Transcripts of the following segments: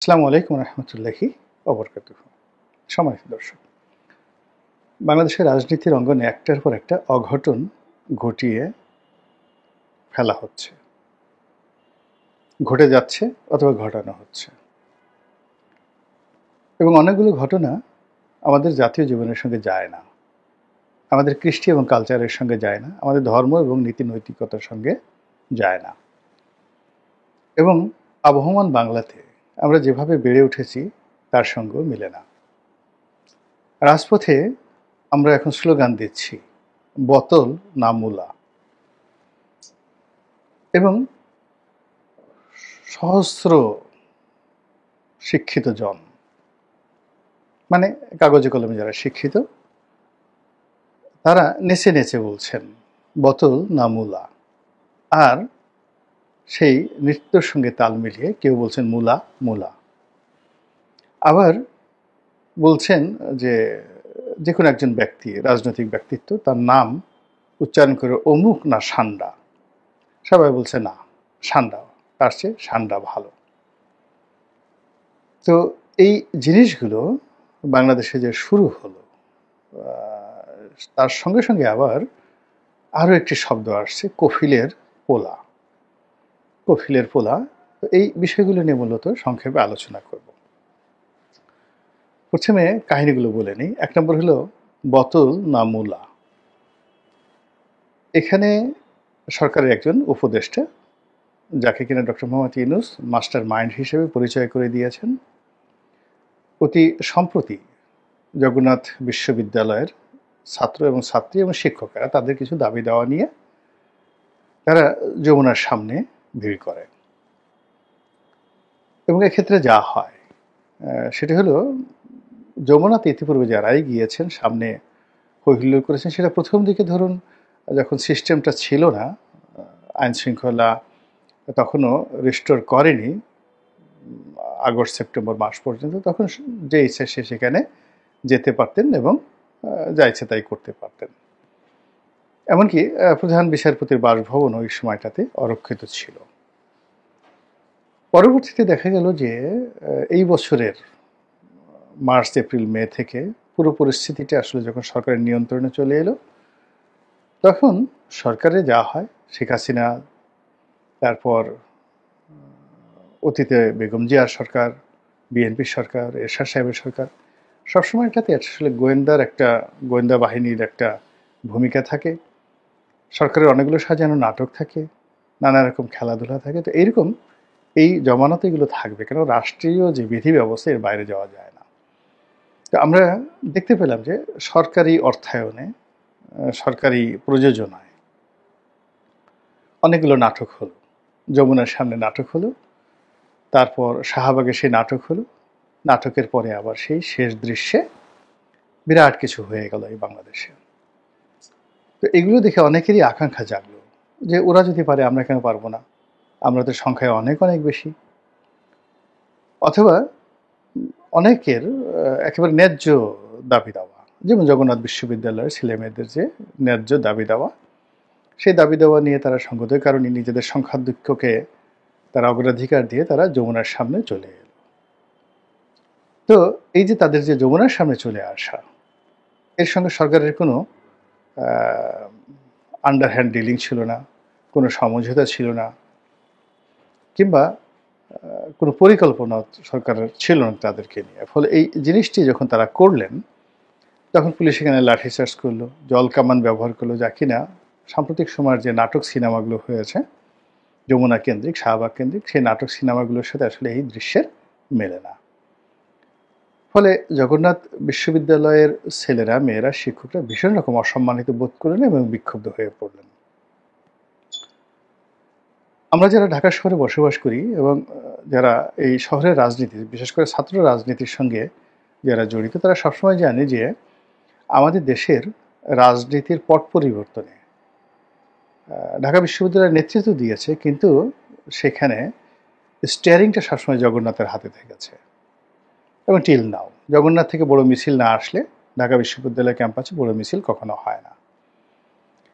আসসালামু আলাইকুম রহমতুল্লাহি ওবরকাতুহু। সম্মানিত দর্শক, বাংলাদেশের রাজনীতির অঙ্গনে একটার পর একটা অঘটন ঘটিয়ে ফেলা হচ্ছে, ঘটে যাচ্ছে অথবা ঘটানো হচ্ছে, এবং অনেকগুলো ঘটনা আমাদের জাতীয় জীবনের সঙ্গে যায় না, আমাদের কৃষ্টি এবং কালচারের সঙ্গে যায় না, আমাদের ধর্ম এবং নীতি নৈতিকতার সঙ্গে যায় না। এবং আবহমান বাংলাতে আমরা যেভাবে বেড়ে উঠেছি তার সঙ্গেও মিলে না। রাজপথে আমরা এখন স্লোগান দিচ্ছি, বোতল না মূলা, এবং সহস্র শিক্ষিত জন, মানে কাগজে কলমে যারা শিক্ষিত, তারা নেচে নেচে বলছেন বোতল না মূলা। আর সেই নৃত্যের সঙ্গে তাল মিলিয়ে কেউ বলছেন মূলা মূলা, আবার বলছেন যে যে কোনো একজন ব্যক্তি, রাজনৈতিক ব্যক্তিত্ব, তার নাম উচ্চারণ করে অমুক না সান্ডা। সবাই বলছে না, সান্ডা, তার চেয়ে সান্ডা ভালো। তো এই জিনিসগুলো বাংলাদেশে যে শুরু হলো, তার সঙ্গে সঙ্গে আবার আরও একটি শব্দ আসছে, কফিলের পোলা। কফিলের পোলা, এই বিষয়গুলো নিয়ে মূলত সংক্ষেপে আলোচনা করব। প্রথমে কাহিনীগুলো বলে নিই। এক নম্বর হলো বোতল না মূলা। এখানে সরকারের একজন উপদেষ্টা, যাকে কিনা doctor Mohammad Yunus master mind হিসেবে পরিচয় করে দিয়েছেন, অতি সম্প্রতি জগন্নাথ বিশ্ববিদ্যালয়ের ছাত্র এবং ছাত্রী এবং শিক্ষকেরা তাদের কিছু দাবি দেওয়া নিয়ে তারা যমুনার সামনে ভিড় করে। এবং এক্ষেত্রে যা হয় সেটা হলো, যমুনাতে ইতিপূর্বে যারাই গিয়েছেন সামনে হৈহুল্লোড় করেছেন, সেটা প্রথম দিকে ধরুন যখন সিস্টেমটা ছিল না, আইন শৃঙ্খলা তখনও রিস্টোর করেনি আগস্ট সেপ্টেম্বর মাস পর্যন্ত, তখন যে ইচ্ছে সে সেখানে যেতে পারতেন এবং যা ইচ্ছে তাই করতে পারতেন। এমনকি প্রধান বিচারপতির বাসভবন ওই সময়টাতে অরক্ষিত ছিল। পরবর্তীতে দেখা গেল যে এই বছরের মার্চ এপ্রিল মে থেকে পুরো পরিস্থিতিটা আসলে যখন সরকারের নিয়ন্ত্রণে চলে এলো, তখন সরকারে যা হয়, শেখ হাসিনা, তারপর অতীতে বেগম জিয়ার সরকার, বিএনপির সরকার, এরশাদ সাহেবের সরকার, সবসময় এটাতে আসলে গোয়েন্দা বাহিনীর একটা ভূমিকা থাকে, সরকারের অনেকগুলো সাজানো নাটক থাকে, নানা রকম খেলাধুলা থাকে। তো এইরকম এই জমানাতে এগুলো থাকবে, কেন রাষ্ট্রীয় যে বিধি ব্যবস্থা এর বাইরে যাওয়া যায় না। তো আমরা দেখতে পেলাম যে সরকারি অর্থায়নে, সরকারি প্রযোজনায় অনেকগুলো নাটক হলো। যমুনার সামনে নাটক হলো, তারপর শাহবাগে সেই নাটক হলো, নাটকের পরে আবার সেই শেষ দৃশ্যে বিরাট কিছু হয়ে গেল এই বাংলাদেশে। তো এগুলো দেখে অনেকেরই আকাঙ্ক্ষা জাগলো যে ওরা যদি পারে আমরা কেন পারবো না, আমরা তো সংখ্যায় অনেক অনেক বেশি। অথবা অনেকের একেবারে ন্যায্য দাবি দেওয়া, যেমন জগন্নাথ বিশ্ববিদ্যালয়ের ছেলেমেয়েদের যে ন্যায্য দাবি দেওয়া, সেই দাবি দেওয়া নিয়ে তারা সঙ্গতের কারণে নিজেদের সংখ্যাধিক্যকে তারা অগ্রাধিকার দিয়ে তারা যমুনার সামনে চলে এলো। তো এই যে তাদের যে যমুনার সামনে চলে আসা, এর সঙ্গে সরকারের কোনো আন্ডারহ্যান্ড ডিলিং ছিল না, কোনো সমঝোতা ছিল না, কিংবা কোনো পরিকল্পনা সরকারের ছিল না তাদেরকে নিয়ে। ফলে এই জিনিসটি যখন তারা করলেন, তখন পুলিশ এখানে লাঠিচার্জ করলো, জল কামান ব্যবহার করলো, যা কিনা সাম্প্রতিক সময়ের যে নাটক সিনেমাগুলো হয়েছে যমুনা কেন্দ্রিক, শাহবাগ কেন্দ্রিক, সেই নাটক সিনেমাগুলোর সাথে আসলে এই দৃশ্যের মেলে না। ফলে জগন্নাথ বিশ্ববিদ্যালয়ের ছেলেরা, মেয়েরা, শিক্ষকরা ভীষণ রকম অসম্মানিত বোধ করলেন এবং বিক্ষুব্ধ হয়ে পড়লেন। আমরা যারা ঢাকা শহরে বসবাস করি এবং যারা এই শহরের রাজনীতি, বিশেষ করে ছাত্র রাজনীতির সঙ্গে যারা জড়িত, তারা সবসময় জানে যে আমাদের দেশের রাজনীতির পট পরিবর্তনে ঢাকা বিশ্ববিদ্যালয়ের নেতৃত্ব দিয়েছে, কিন্তু সেখানে স্টিয়ারিংটা সবসময় জগন্নাথের হাতে থেকেছে। এবং টিল নাও জগন্নাথ থেকে বড় মিছিল না আসলে ঢাকা বিশ্ববিদ্যালয় ক্যাম্পাসে বড় মিছিল কখনো হয় না।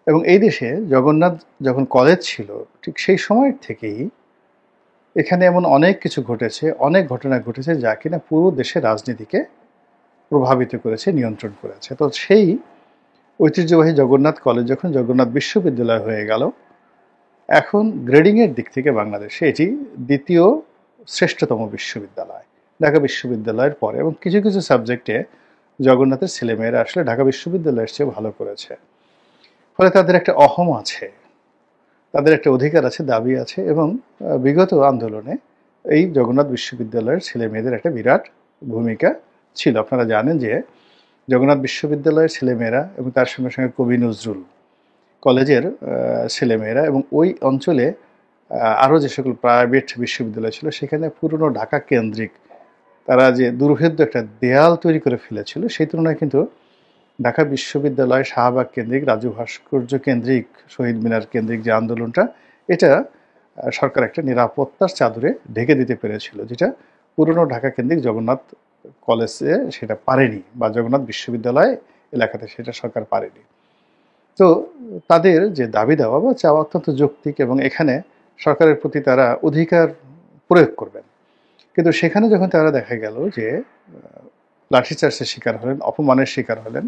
এবং এই দেশে জগন্নাথ যখন কলেজ ছিল, ঠিক সেই সময় থেকেই এখানে এমন অনেক কিছু ঘটেছে, অনেক ঘটনা ঘটেছে যা কিনা পুরো দেশের রাজনীতিকে প্রভাবিত করেছে, নিয়ন্ত্রণ করেছে। তো সেই ঐতিহ্যবাহী জগন্নাথ কলেজ যখন জগন্নাথ বিশ্ববিদ্যালয় হয়ে গেল, এখন গ্রেডিংয়ের দিক থেকে বাংলাদেশে এটি দ্বিতীয় শ্রেষ্ঠতম বিশ্ববিদ্যালয় ঢাকা বিশ্ববিদ্যালয়ের পরে, এবং কিছু কিছু সাবজেক্টে জগন্নাথের ছেলেমেয়েরা আসলে ঢাকা বিশ্ববিদ্যালয়ের চেয়ে ভালো করেছে। ফলে তাদের একটা অহম আছে, তাদের একটা অধিকার আছে, দাবি আছে, এবং বিগত আন্দোলনে এই জগন্নাথ বিশ্ববিদ্যালয়ের ছেলে মেয়েদের একটা বিরাট ভূমিকা ছিল। আপনারা জানেন যে জগন্নাথ বিশ্ববিদ্যালয়ের ছেলেমেয়েরা এবং তার সঙ্গে সঙ্গে কবি নজরুল কলেজের ছেলেমেয়েরা এবং ওই অঞ্চলে আরও যে সকল প্রাইভেট বিশ্ববিদ্যালয় ছিল সেখানে পুরনো ঢাকা কেন্দ্রিক তারা যে দুর্ভেদ্য একটা দেয়াল তৈরি করে ফেলেছিল, সেই তুলনায় কিন্তু ঢাকা বিশ্ববিদ্যালয়, শাহবাগ কেন্দ্রিক, রাজু ভাস্কর্য কেন্দ্রিক, শহীদ মিনার কেন্দ্রিক যে আন্দোলনটা, এটা সরকার একটা নিরাপত্তার চাদরে ঢেকে দিতে পেরেছিল, যেটা পুরনো ঢাকা কেন্দ্রিক জগন্নাথ কলেজে সেটা পারেনি, বা জগন্নাথ বিশ্ববিদ্যালয় এলাকাতে সেটা সরকার পারেনি। তো তাদের যে দাবি দেওয়া বা চাওয়া অত্যন্ত যৌক্তিক, এবং এখানে সরকারের প্রতি তারা অধিকার প্রয়োগ করবেন। কিন্তু সেখানে যখন তারা দেখা গেল যে লাঠিচার্জের শিকার হলেন, অপমানের শিকার হলেন,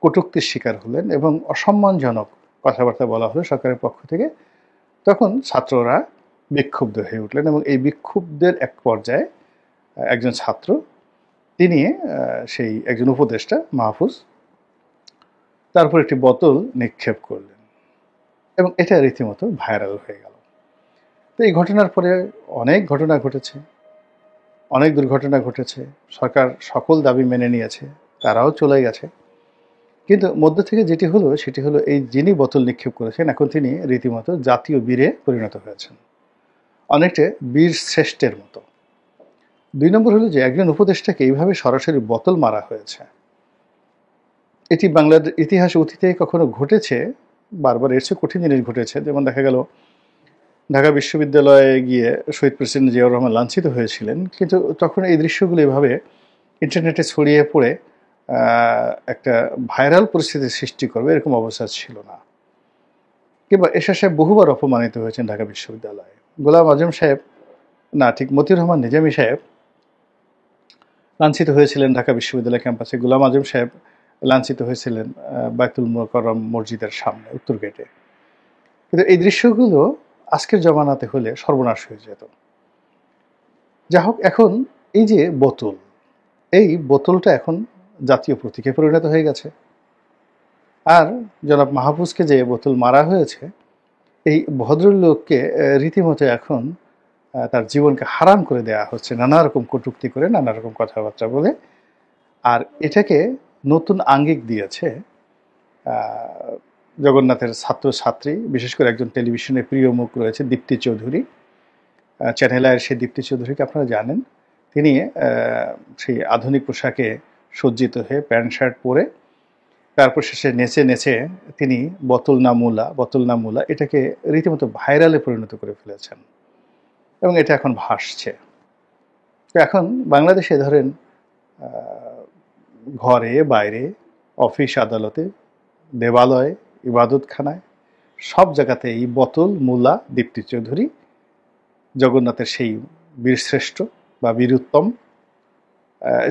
কটূক্তির শিকার হলেন, এবং অসম্মানজনক কথাবার্তা বলা হলো সরকারের পক্ষ থেকে, তখন ছাত্ররা বিক্ষুব্ধ হয়ে উঠলেন। এবং এই বিক্ষুব্ধের এক পর্যায়ে একজন ছাত্র, তিনি সেই একজন উপদেষ্টা মাহফুজ, তারপর একটি বোতল নিক্ষেপ করলেন, এবং এটা রীতিমতো ভাইরাল হয়ে গেল। তো এই ঘটনার পরে অনেক ঘটনা ঘটেছে, অনেক দুর্ঘটনা ঘটেছে। সরকার সকল দাবি মেনে নিয়েছে, তারাও চলে গেছে। কিন্তু মধ্য থেকে যেটি হলো সেটি হলো, এই যিনি বোতল নিক্ষেপ করেছেন এখন তিনি রীতিমতো জাতীয় বীরে পরিণত হয়েছেন, অনেকটা বীর শ্রেষ্ঠের মতো। 2 নম্বর হলো যে একজন উপদেষ্টাকে এইভাবে সরাসরি বোতল মারা হয়েছে, এটি বাংলার ইতিহাসে অতীতে কখনো ঘটেছে? বারবার এর চেয়ে কঠিন জিনিস ঘটেছে। যেমন দেখা গেল ঢাকা বিশ্ববিদ্যালয়ে গিয়ে শহীদ প্রেসিডেন্ট জিয়াউর রহমান লাঞ্ছিত হয়েছিলেন, কিন্তু তখন এই দৃশ্যগুলো এভাবে ইন্টারনেটে ছড়িয়ে পড়ে একটা ভাইরাল পরিস্থিতির সৃষ্টি করবে এরকম অবস্থা ছিল না। কিংবা এরশাদ সাহেব বহুবার অপমানিত হয়েছেন ঢাকা বিশ্ববিদ্যালয়ে। গোলাম আজম সাহেব, না ঠিক মতিউর রহমান নিজামী সাহেব লাঞ্ছিত হয়েছিলেন ঢাকা বিশ্ববিদ্যালয় ক্যাম্পাসে। গোলাম আজম সাহেব লাঞ্ছিত হয়েছিলেন বাইতুল মোকাররম মসজিদের সামনে উত্তর গেটে। কিন্তু এই দৃশ্যগুলো আজকের জমানাতে হলে সর্বনাশ হয়ে যেত। যা হোক, এখন এই যে বোতল, এই বোতলটা এখন জাতীয় প্রতীকে পরিণত হয়ে গেছে। আর জনাব মাহফুজকে যে বোতল মারা হয়েছে, এই ভদ্রলোককে রীতিমতো এখন তার জীবনকে হারাম করে দেওয়া হচ্ছে নানা রকম কটূক্তি করে, নানা রকম কথাবার্তা বলে। আর এটাকে নতুন আঙ্গিক দিয়েছে জগন্নাথের ছাত্রছাত্রী, বিশেষ করে একজন টেলিভিশনের প্রিয় মুখ রয়েছে দীপ্তি চৌধুরী, চ্যানেল আয়ের সেই দীপ্তি চৌধুরীকে আপনারা জানেন। তিনি সেই আধুনিক পোশাকে সজ্জিত হয়ে প্যান্ট শার্ট পরে তারপর শেষে নেচে নেচে তিনি বোতল না মুলা এটাকে রীতিমতো ভাইরালে পরিণত করে ফেলেছেন, এবং এটা এখন ভাসছে। তো এখন বাংলাদেশে ধরেন ঘরে বাইরে, অফিস আদালতে, দেবালয়ে, ইবাদতখানায়, সব জায়গাতে এই বোতল মুলা দীপ্তি চৌধুরী জগন্নাথের সেই বীরশ্রেষ্ঠ বা বীরুত্তম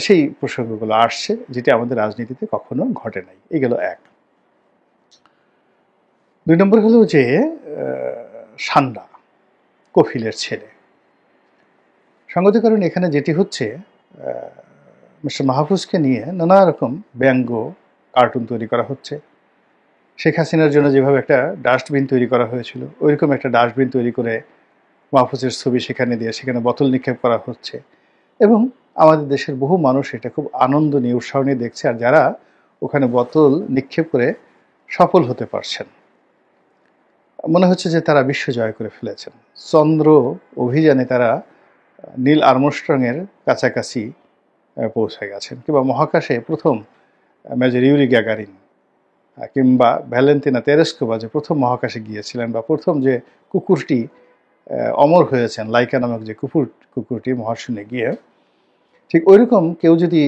সেই প্রসঙ্গগুলো আসছে, যেটি আমাদের রাজনীতিতে কখনো ঘটে নাই। এগুলো এক। 2 নম্বর হলো যে সান্ডা কফিলের ছেলে। সঙ্গত কারণ এখানে যেটি হচ্ছে, মিস্টার মাহফুজকে নিয়ে নানা রকম ব্যঙ্গ কার্টুন তৈরি করা হচ্ছে। শেখ হাসিনার জন্য যেভাবে একটা ডাস্টবিন তৈরি করা হয়েছিল, ওইরকম একটা ডাস্টবিন তৈরি করে মাহফুজের ছবি সেখানে দিয়ে সেখানে বোতল নিক্ষেপ করা হচ্ছে, এবং আমাদের দেশের বহু মানুষ এটা খুব আনন্দ নিয়ে, উৎসাহ নিয়ে দেখছে। আর যারা ওখানে বোতল নিক্ষেপ করে সফল হতে পারছেন, মনে হচ্ছে যে তারা বিশ্ব জয় করে ফেলেছেন। চন্দ্র অভিযানে তারা নীল আর্মস্ট্রংয়ের কাছাকাছি পৌঁছে গেছেন, কিংবা মহাকাশে প্রথম মেজর ইউরি গ্যাগারিন কিংবা ভ্যালেন্টিনা তেরেস্কোভা যে প্রথম মহাকাশে গিয়েছিলেন, বা প্রথম যে কুকুরটি অমর হয়েছেন, লাইকা নামক যে কুকুরটি মহাশূন্যে গিয়ে, ঠিক ওইরকম কেউ যদি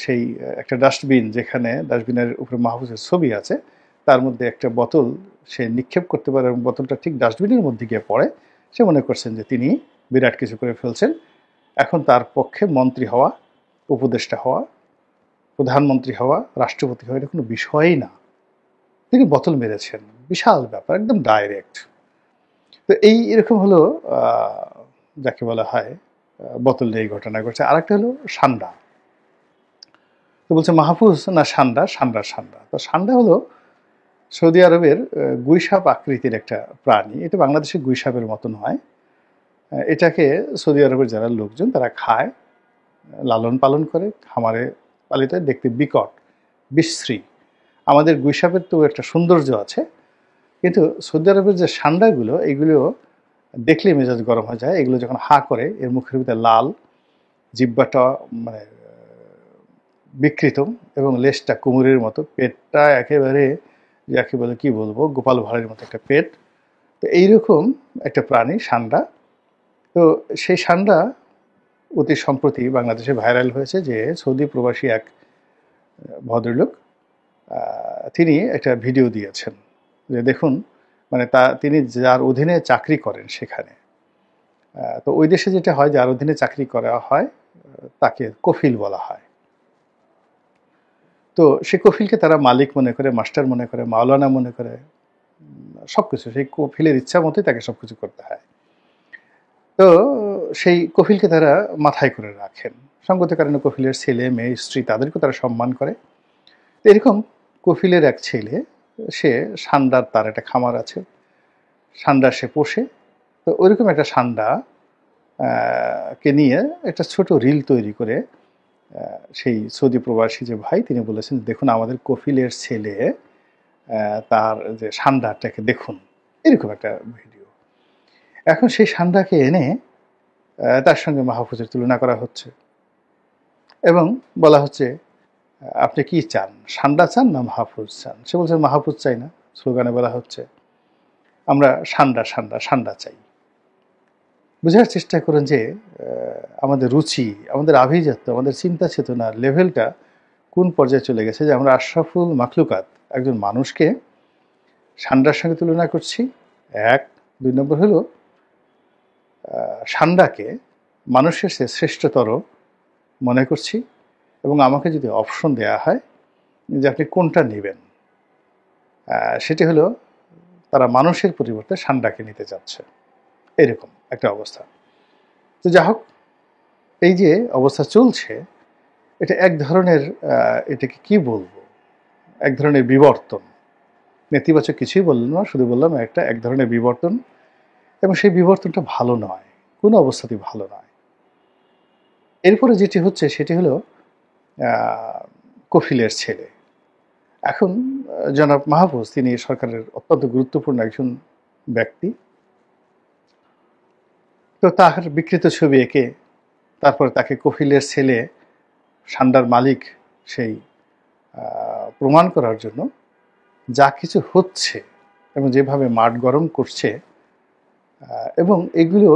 সেই একটা ডাস্টবিন, যেখানে ডাস্টবিনের উপরে মাহফুজের ছবি আছে, তার মধ্যে একটা বোতল সে নিক্ষেপ করতে পারে এবং বোতলটা ঠিক ডাস্টবিনের মধ্যে গিয়ে পড়ে, সে মনে করছেন যে তিনি বিরাট কিছু করে ফেলছেন। এখন তার পক্ষে মন্ত্রী হওয়া, উপদেষ্টা হওয়া, প্রধানমন্ত্রী হওয়া, রাষ্ট্রপতি হওয়া এটা কোনো বিষয়ই না। তিনি বোতল মেরেছেন, বিশাল ব্যাপার, একদম ডাইরেক্ট। তো এরকম হলো যাকে বলা হয় বোতল নিয়ে ঘটনা ঘটছে। আরেকটা হলো সান্ডা। তো বলছে মাহফুজ না সান্ডা, সান্ডা। তো সান্ডা হলো সৌদি আরবের গুইসাপ আকৃতির একটা প্রাণী। এটা বাংলাদেশের গুইসাপের মতন হয়। এটাকে সৌদি আরবের যারা লোকজন তারা খায়, লালন পালন করে, খামারে পালিত হয়, দেখতে বিকট, বিশ্রী। আমাদের গুইসাপের তো একটা সৌন্দর্য আছে, কিন্তু সৌদি আরবের যে সান্ডাগুলো এগুলো দেখলে মেজাজ গরম হয়ে যায়। এগুলো যখন হা করে এর মুখের ভিতরে লাল, জিব্বাটা মানে বিকৃত এবং লেজটা কুমুরের মতো, পেটটা একেবারে যাকে বলে কি বলবো গোপাল ভাঁড়ের মতো একটা পেট। তো এইরকম একটা প্রাণী সান্ডা। তো সেই সান্ডা অতি সম্প্রতি বাংলাদেশে ভাইরাল হয়েছে যে সৌদি প্রবাসী এক ভদ্রলোক তিনি একটা ভিডিও দিয়েছেন যে দেখুন মানে তিনি যার অধীনে চাকরি করেন সেখানে, তো ওই দেশে যেটা হয় যার অধীনে চাকরি করা হয় তাকে কফিল বলা হয়। তো সে কফিলকে তারা মালিক মনে করে, মাস্টার মনে করে, মাওলানা মনে করে, সব কিছু সেই কফিলের ইচ্ছা মতোই তাকে সব কিছু করতে হয়। তো সেই কফিলকে তারা মাথায় করে রাখেন। সঙ্গত কারণে কফিলের ছেলে মেয়ে স্ত্রী তাদেরকেও তারা সম্মান করে। তো এরকম কফিলের এক ছেলে, সে সান্ডার, তার একটা খামার আছে, সান্ডা সে পোষে। তো ওইরকম একটা সান্ডা কে নিয়ে একটা ছোট রিল তৈরি করে সেই সৌদি প্রবাসী যে ভাই তিনি বলেছেন দেখুন আমাদের কফিলের ছেলে, তার যে সান্ডাটাকে দেখুন, এরকম একটা ভিডিও। এখন সেই সান্ডাকে এনে তার সঙ্গে মাহফুজের তুলনা করা হচ্ছে এবং বলা হচ্ছে আপনি কি চান, সান্ডা চান না মাহফুজ চান? সে বলছে মাহফুজ চাই না। স্লোগানে বলা হচ্ছে আমরা সান্ডা চাই। বোঝার চেষ্টা করেন যে আমাদের রুচি, আমাদের আভিজাত্য, আমাদের চিন্তা চেতনার লেভেলটা কোন পর্যায়ে চলে গেছে যে আমরা আশরাফুল মাখলুকাত একজন মানুষকে সান্ডার সঙ্গে তুলনা করছি। এক, দুই নম্বর হলো সান্ডাকে মানুষের চেয়ে শ্রেষ্ঠতর মনে করছি এবং আমাকে যদি অপশন দেয়া হয় যে আপনি কোনটা নেবেন, সেটি হলো তারা মানুষের পরিবর্তে সান্ডাকে নিতে চাচ্ছে, এরকম একটা অবস্থা। তো যা হোক, এই যে অবস্থা চলছে এটা এক ধরনের এটাকে কি বলবো, এক ধরনের বিবর্তন। নেতিবাচক কিছুই বললাম না, শুধু বললাম এক ধরনের বিবর্তন, এবং সেই বিবর্তনটা ভালো নয়, কোনো অবস্থাতেই ভালো নয়। এরপরে যেটি হচ্ছে সেটি হলো কফিলের ছেলে। এখন জনাব মাহফুজ তিনি সরকারের অত্যন্ত গুরুত্বপূর্ণ একজন ব্যক্তি। তো তার বিকৃত ছবি এঁকে তারপর তাকে কফিলের ছেলে, সান্ডার মালিক সেই প্রমাণ করার জন্য যা কিছু হচ্ছে এবং যেভাবে মাঠ গরম করছে এবং এগুলো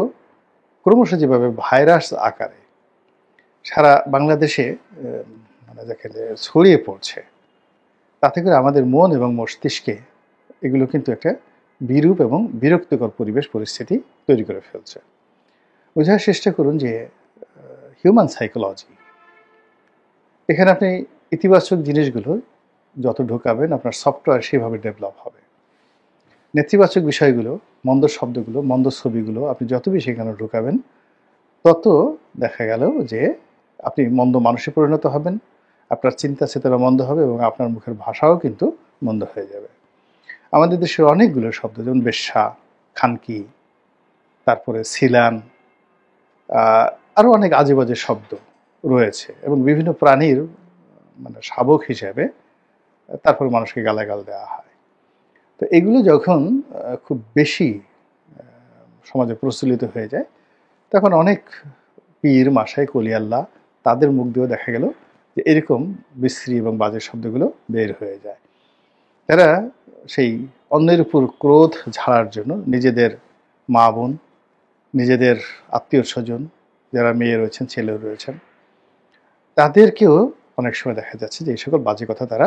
ক্রমশ যেভাবে ভাইরাস আকারে সারা বাংলাদেশে মানে যাকে ছড়িয়ে পড়ছে, তাতে করে আমাদের মন এবং মস্তিষ্কে এগুলো কিন্তু একটা বিরূপ এবং বিরক্তিকর পরিস্থিতি তৈরি করে ফেলছে। বোঝার চেষ্টা করুন যে হিউম্যান সাইকোলজি, এখানে আপনি ইতিবাচক জিনিসগুলো যত ঢোকাবেন আপনার সফটওয়্যার সেভাবে ডেভেলপ হবে। নেতিবাচক বিষয়গুলো, মন্দ শব্দগুলো, মন্দ ছবিগুলো আপনি যত বেশি এখানে ঢোকাবেন তত দেখা গেল যে আপনি মন্দ মানুষে পরিণত হবেন, আপনার চিন্তা চেতনা মন্দ হবে এবং আপনার মুখের ভাষাও কিন্তু মন্দ হয়ে যাবে। আমাদের দেশের অনেকগুলো শব্দ যেমন বেশ্যা, খানকি, তারপরে সিলান, আরও অনেক আজে বাজে শব্দ রয়েছে এবং বিভিন্ন প্রাণীর মানে শাবক হিসেবে তারপর মানুষকে গালাগাল দেওয়া হয়। তো এগুলো যখন খুব বেশি সমাজে প্রচলিত হয়ে যায় তখন অনেক পীর, মাসায়, কলিয়াল্লাহ তাদের মুখ দিয়েও দেখা গেল যে এরকম বিশ্রী এবং বাজে শব্দগুলো বের হয়ে যায়। তারা সেই অন্যের উপর ক্রোধ ঝাড়ার জন্য নিজেদের মা বোন, নিজেদের আত্মীয় স্বজন যারা মেয়ে রয়েছেন, ছেলে রয়েছেন, তাদেরকেও অনেক সময় দেখা যাচ্ছে যে এই সকল বাজে কথা তারা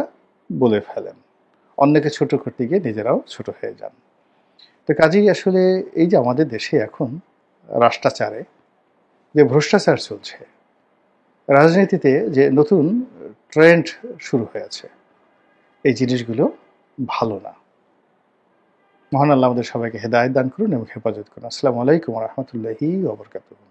বলে ফেলেন। অন্যকে ছোট করতে গিয়ে নিজেরাও ছোট হয়ে যান। তো কাজেই আসলে এই যে আমাদের দেশে এখন রাষ্ট্রাচারে যে ভ্রষ্টাচার চলছে, রাজনীতিতে যে নতুন ট্রেন্ড শুরু হয়েছে, এই জিনিসগুলো ভালো না। মহান আল্লাহ আমাদের সবাইকে হেদায়েত দান করুন এবং হেফাজত করুন। আসসালামু আলাইকুম ওয়া রাহমাতুল্লাহি ওয়া বারাকাতুহু।